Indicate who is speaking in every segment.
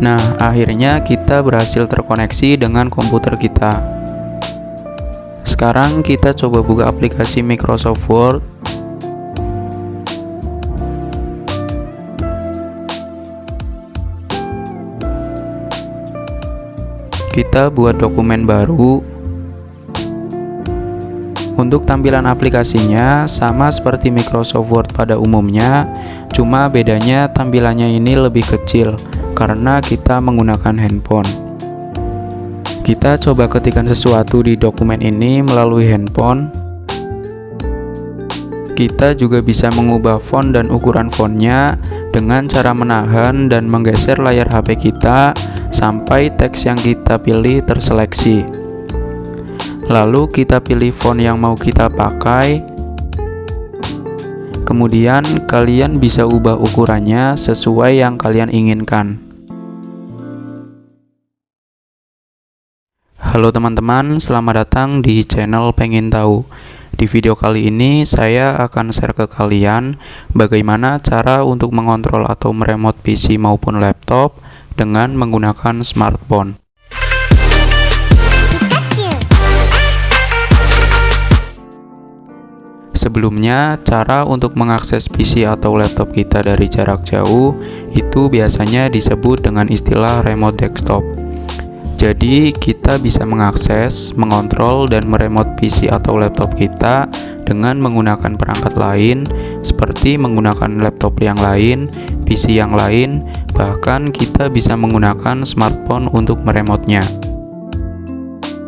Speaker 1: Nah, akhirnya kita berhasil terkoneksi dengan komputer kita. Sekarang kita coba buka aplikasi Microsoft Word. Kita buat dokumen baru. Untuk tampilan aplikasinya sama seperti Microsoft Word pada umumnya, cuma bedanya tampilannya ini lebih kecil karena kita menggunakan handphone. Kita coba ketikkan sesuatu di dokumen ini melalui handphone. Kita juga bisa mengubah font dan ukuran fontnya dengan cara menahan dan menggeser layar HP kita sampai teks yang kita pilih terseleksi. Lalu kita pilih font yang mau kita pakai. Kemudian kalian bisa ubah ukurannya sesuai yang kalian inginkan. Halo teman-teman, selamat datang di channel Pengen Tahu. Di video kali ini saya akan share ke kalian bagaimana cara untuk mengontrol atau meremote PC maupun laptop dengan menggunakan smartphone. Sebelumnya, cara untuk mengakses PC atau laptop kita dari jarak jauh itu biasanya disebut dengan istilah remote desktop. Jadi, kita bisa mengakses, mengontrol, dan meremote PC atau laptop kita dengan menggunakan perangkat lain, seperti menggunakan laptop yang lain, PC yang lain, bahkan kita bisa menggunakan smartphone untuk meremotenya.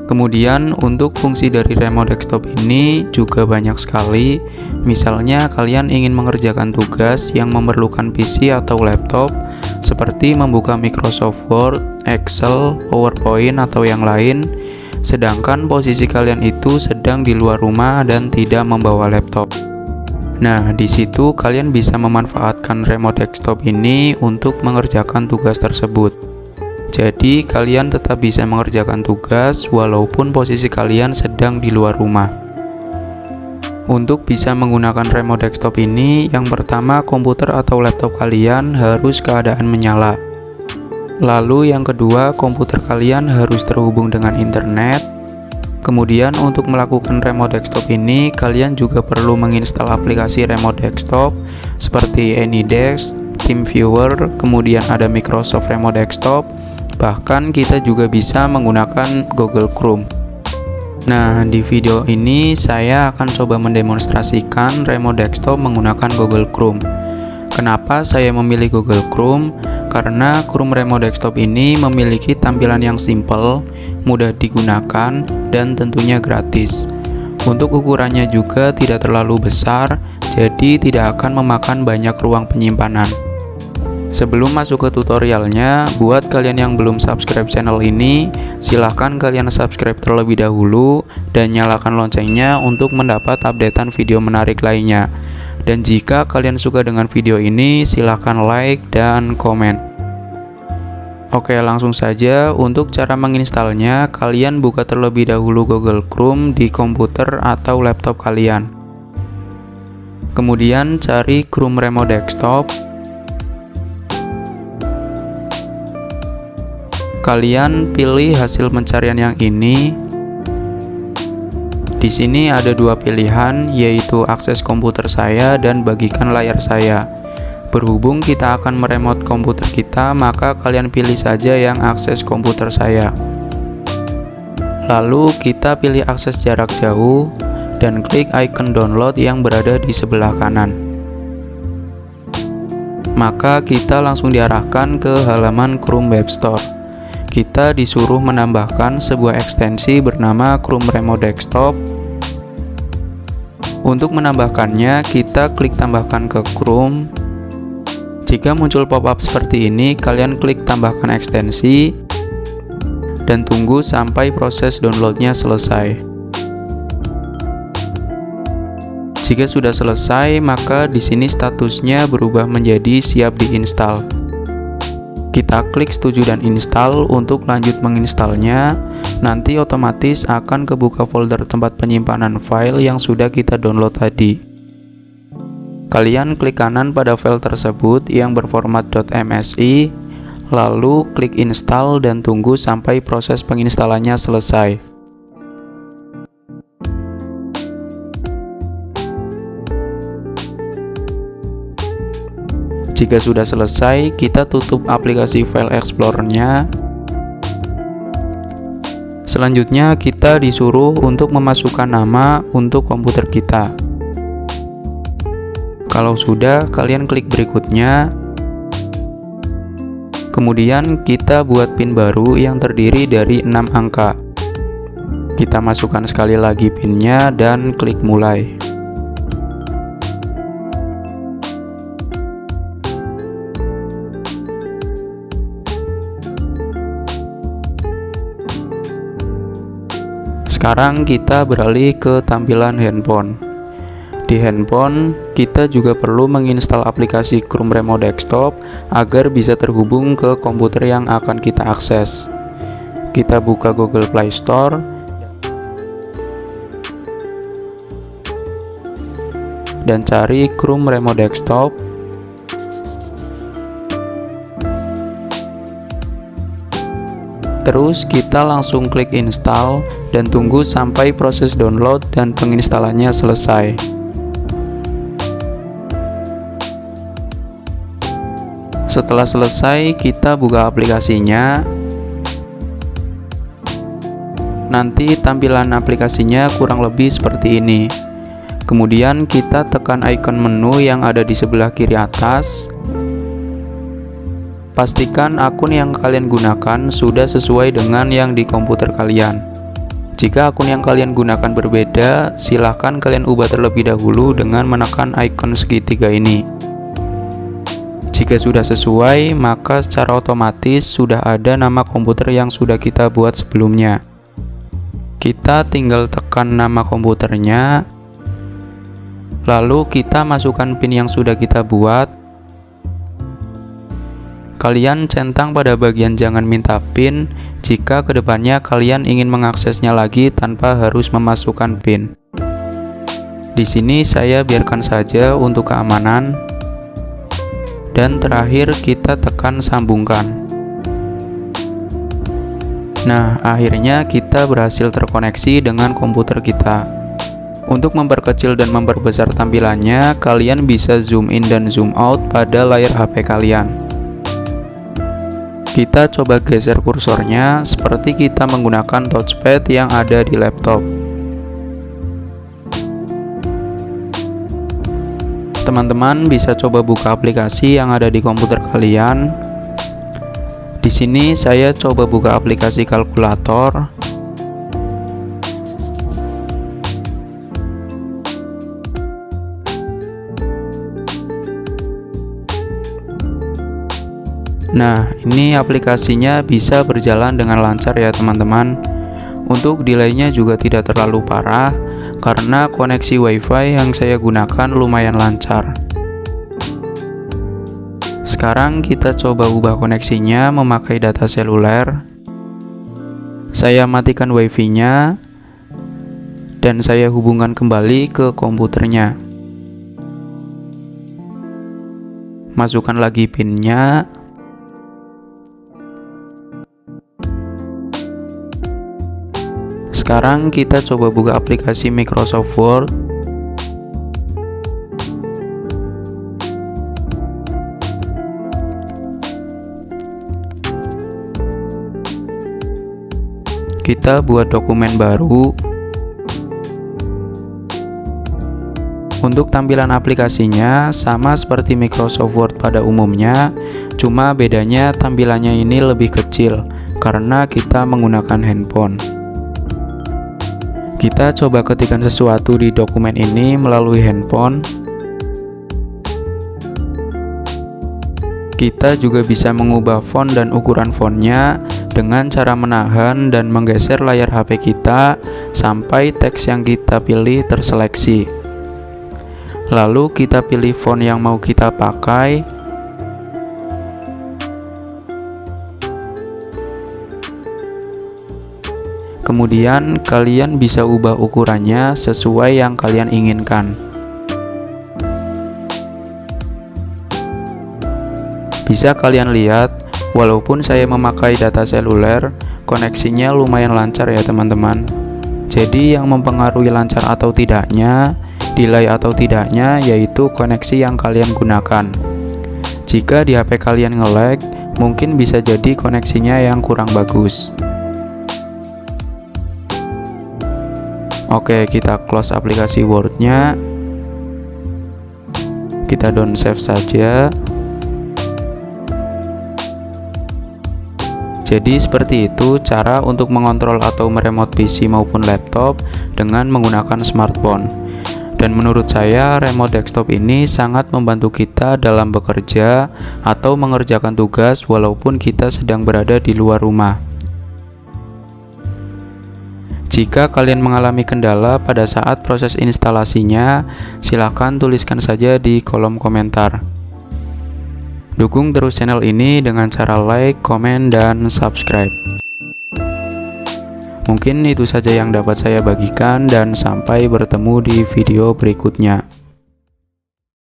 Speaker 1: Kemudian, untuk fungsi dari remote desktop ini juga banyak sekali. Misalnya, kalian ingin mengerjakan tugas yang memerlukan PC atau laptop, seperti membuka Microsoft Word, Excel, PowerPoint, atau yang lain, sedangkan posisi kalian itu sedang di luar rumah dan tidak membawa laptop. Nah, di situ kalian bisa memanfaatkan remote desktop ini untuk mengerjakan tugas tersebut. Jadi, kalian tetap bisa mengerjakan tugas walaupun posisi kalian sedang di luar rumah. Untuk bisa menggunakan remote desktop ini, yang pertama komputer atau laptop kalian harus keadaan menyala. Lalu yang kedua, komputer kalian harus terhubung dengan internet. Kemudian untuk melakukan remote desktop ini, kalian juga perlu menginstal aplikasi remote desktop seperti AnyDesk, TeamViewer, kemudian ada Microsoft Remote Desktop. Bahkan kita juga bisa menggunakan Google Chrome. Nah, di video ini saya akan coba mendemonstrasikan remote desktop menggunakan Google Chrome. Kenapa saya memilih Google Chrome? Karena Chrome Remote Desktop ini memiliki tampilan yang simple, mudah digunakan, dan tentunya gratis. Untuk ukurannya juga tidak terlalu besar, jadi tidak akan memakan banyak ruang penyimpanan. Sebelum masuk ke tutorialnya, buat kalian yang belum subscribe channel ini, silahkan kalian subscribe terlebih dahulu dan nyalakan loncengnya untuk mendapat updatean video menarik lainnya. Dan jika kalian suka dengan video ini, silahkan like dan komen. Oke, langsung saja. Untuk cara menginstalnya, kalian buka terlebih dahulu Google Chrome di komputer atau laptop kalian. Kemudian cari Chrome Remote Desktop. Kalian pilih hasil pencarian yang ini. Di sini ada dua pilihan, yaitu akses komputer saya dan bagikan layar saya. Berhubung kita akan meremote komputer kita, maka kalian pilih saja yang akses komputer saya. Lalu kita pilih akses jarak jauh dan klik icon download yang berada di sebelah kanan. Maka kita langsung diarahkan ke halaman Chrome Web Store. Kita disuruh menambahkan sebuah ekstensi bernama Chrome Remote Desktop. Untuk menambahkannya, kita klik tambahkan ke Chrome. Jika muncul pop-up seperti ini, kalian klik tambahkan ekstensi dan tunggu sampai proses downloadnya selesai. Jika sudah selesai, maka di sini statusnya berubah menjadi siap diinstal. Kita klik setuju dan install untuk lanjut menginstalnya. Nanti otomatis akan kebuka folder tempat penyimpanan file yang sudah kita download tadi. Kalian klik kanan pada file tersebut yang berformat .msi, Lalu klik install dan tunggu sampai proses penginstalannya selesai. Jika sudah selesai, kita tutup aplikasi File Explorer-nya. Selanjutnya, kita disuruh untuk memasukkan nama untuk komputer kita. Kalau sudah, kalian klik berikutnya. Kemudian kita buat PIN baru yang terdiri dari 6 angka. Kita masukkan sekali lagi PIN-nya dan klik mulai. Sekarang kita beralih ke tampilan handphone. Di handphone, kita juga perlu menginstal aplikasi Chrome Remote Desktop agar bisa terhubung ke komputer yang akan kita akses. Kita buka Google Play Store dan cari Chrome Remote Desktop. Terus kita langsung klik install dan tunggu sampai proses download dan penginstalannya selesai. Setelah selesai, kita buka aplikasinya. Nanti tampilan aplikasinya kurang lebih seperti ini. Kemudian kita tekan icon menu yang ada di sebelah kiri atas. Pastikan akun yang kalian gunakan sudah sesuai dengan yang di komputer kalian. Jika akun yang kalian gunakan berbeda, silahkan kalian ubah terlebih dahulu dengan menekan icon segitiga ini. Jika sudah sesuai, maka secara otomatis sudah ada nama komputer yang sudah kita buat sebelumnya. Kita tinggal tekan nama komputernya, lalu kita masukkan PIN yang sudah kita buat. Kalian centang pada bagian jangan minta PIN jika kedepannya kalian ingin mengaksesnya lagi tanpa harus memasukkan PIN. Di sini saya biarkan saja untuk keamanan. Dan terakhir kita tekan sambungkan. Nah, akhirnya kita berhasil terkoneksi dengan komputer kita. Untuk memperkecil dan memperbesar tampilannya, kalian bisa zoom in dan zoom out pada layar HP kalian. Kita coba geser kursornya seperti kita menggunakan touchpad yang ada di laptop. Teman-teman bisa coba buka aplikasi yang ada di komputer kalian. Di sini saya coba buka aplikasi kalkulator. Nah, ini aplikasinya bisa berjalan dengan lancar ya teman-teman. Untuk delaynya juga tidak terlalu parah karena koneksi WiFi yang saya gunakan lumayan lancar. Sekarang kita coba ubah koneksinya memakai data seluler. Saya matikan WiFi-nya dan saya hubungkan kembali ke komputernya. Masukkan lagi PIN-nya. Sekarang kita coba buka aplikasi Microsoft Word. Kita buat dokumen baru. Untuk tampilan aplikasinya sama seperti Microsoft Word pada umumnya, cuma bedanya tampilannya ini lebih kecil karena kita menggunakan handphone. Kita coba ketikkan sesuatu di dokumen ini melalui handphone. Kita juga bisa mengubah font dan ukuran fontnya dengan cara menahan dan menggeser layar HP kita sampai teks yang kita pilih terseleksi. Lalu kita pilih font yang mau kita pakai. Kemudian kalian bisa ubah ukurannya sesuai yang kalian inginkan. Bisa kalian lihat Walaupun saya memakai data seluler, koneksinya lumayan lancar ya teman-teman. Jadi yang mempengaruhi lancar atau tidaknya, delay atau tidaknya, yaitu koneksi yang kalian gunakan. Jika di HP kalian nge-lag, mungkin bisa jadi koneksinya yang kurang bagus. Oke, kita close aplikasi Word-nya. Kita down save saja. Jadi seperti itu cara untuk mengontrol atau meremote PC maupun laptop dengan menggunakan smartphone. Dan menurut saya remote desktop ini sangat membantu kita dalam bekerja atau mengerjakan tugas walaupun kita sedang berada di luar rumah. Jika kalian mengalami kendala pada saat proses instalasinya, silahkan tuliskan saja di kolom komentar. Dukung terus channel ini dengan cara like, komen, dan subscribe. Mungkin itu saja yang dapat saya bagikan dan sampai bertemu di video berikutnya.